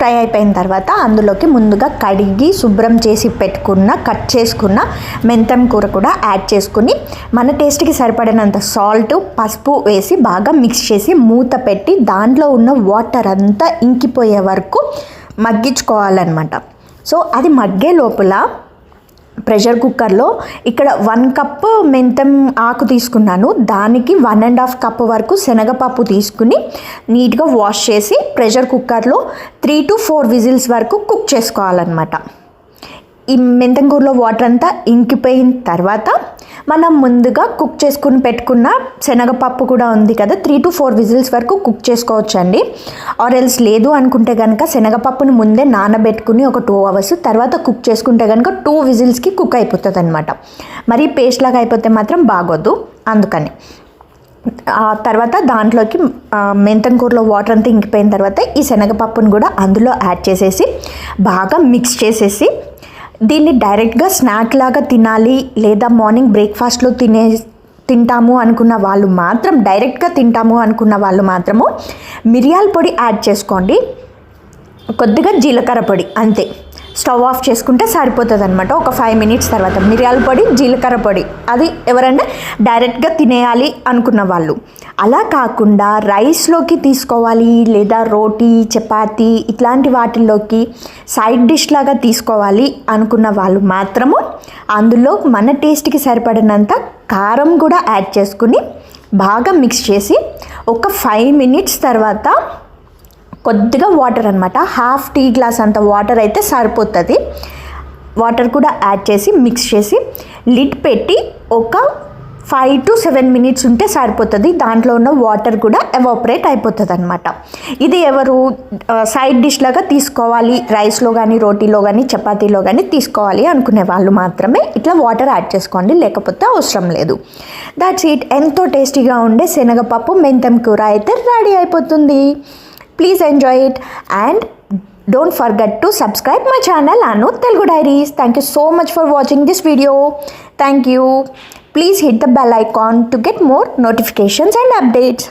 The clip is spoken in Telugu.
ఫ్రై అయిపోయిన తర్వాత అందులోకి ముందుగా కడిగి శుభ్రం చేసి పెట్టుకున్న కట్ చేసుకున్న మెంతం కూర కూడా యాడ్ చేసుకుని మన టేస్ట్కి సరిపడినంత సాల్ట్ పసుపు వేసి బాగా మిక్స్ చేసి మూత పెట్టి దాంట్లో ఉన్న వాటర్ అంతా ఇంకిపోయే వరకు మగ్గించుకోవాలన్నమాట. సో అది మగ్గే లోపల ప్రెషర్ కుక్కర్లో ఇక్కడ 1 కప్ మెంతం ఆకు తీసుకున్నాను, దానికి 1.5 కప్ వరకు శనగపప్పు తీసుకుని నీట్గా వాష్ చేసి ప్రెషర్ కుక్కర్లో 3 to 4 విజిల్స్ వరకు కుక్ చేసుకోవాలన్నమాట. ఈ మెంతం కూరలో వాటర్ అంతా ఇంకిపోయిన తర్వాత మనం ముందుగా కుక్ చేసుకుని పెట్టుకున్న శనగపప్పు కూడా ఉంది కదా, 3 to 4 విజిల్స్ వరకు కుక్ చేసుకోవచ్చండి. ఆర్ ఎల్స్ లేదు అనుకుంటే కనుక శనగపప్పుని ముందే నానబెట్టుకుని ఒక 2 hours తర్వాత కుక్ చేసుకుంటే కనుక 2 విజిల్స్కి కుక్ అయిపోతుంది అనమాట. మరి పేస్ట్ లాగా అయిపోతే మాత్రం బాగోదు. అందుకని తర్వాత దాంట్లోకి మెంతం కూరలో వాటర్ అంతా ఇంకిపోయిన తర్వాత ఈ శనగపప్పును కూడా అందులో యాడ్ చేసేసి బాగా మిక్స్ చేసేసి దీన్ని డైరెక్ట్గా స్నాక్ లాగా తినాలి లేదా మార్నింగ్ బ్రేక్ఫాస్ట్లో తింటాము అనుకున్న వాళ్ళు మాత్రం, డైరెక్ట్గా తింటాము అనుకున్న వాళ్ళు మాత్రము మిరియాల పొడి యాడ్ చేసుకోండి, కొద్దిగా జీలకర్ర పొడి, అంతే. స్టవ్ ఆఫ్ చేసుకుంటే సరిపోతుంది అనమాట. ఒక 5 minutes తర్వాత మిరియాల పొడి జీలకర్ర పొడి, అది ఎవరైనా డైరెక్ట్గా తినేయాలి అనుకున్న వాళ్ళు. అలా కాకుండా రైస్లోకి తీసుకోవాలి లేదా రోటీ చపాతీ ఇట్లాంటి వాటిల్లోకి సైడ్ డిష్ లాగా తీసుకోవాలి అనుకున్న వాళ్ళు మాత్రము అందులో మన టేస్ట్కి సరిపడినంత కారం కూడా యాడ్ చేసుకుని బాగా మిక్స్ చేసి ఒక 5 minutes తర్వాత కొద్దిగా వాటర్ అనమాట, 1/2 టీ గ్లాస్ అంత వాటర్ అయితే సరిపోతుంది. వాటర్ కూడా యాడ్ చేసి మిక్స్ చేసి లిడ్ పెట్టి ఒక 5 to 7 minutes ఉంటే సరిపోతుంది. దాంట్లో ఉన్న వాటర్ కూడా ఎవాపరేట్ అయిపోతుంది అనమాట. ఇది ఎవరు సైడ్ డిష్ లాగా తీసుకోవాలి, రైస్లో కానీ రోటీలో కానీ చపాతీలో కానీ తీసుకోవాలి అనుకునే వాళ్ళు మాత్రమే ఇట్లా వాటర్ యాడ్ చేసుకోండి, లేకపోతే అవసరం లేదు. That's it. ఎంతో టేస్టీగా ఉండే శనగపప్పు మెంతం కూర అయితే రెడీ అయిపోతుంది. Please enjoy it and don't forget to subscribe my channel Anu Telugu Diaries. Thank you so much for watching this video. Thank you. Please hit the bell icon to get more notifications and updates.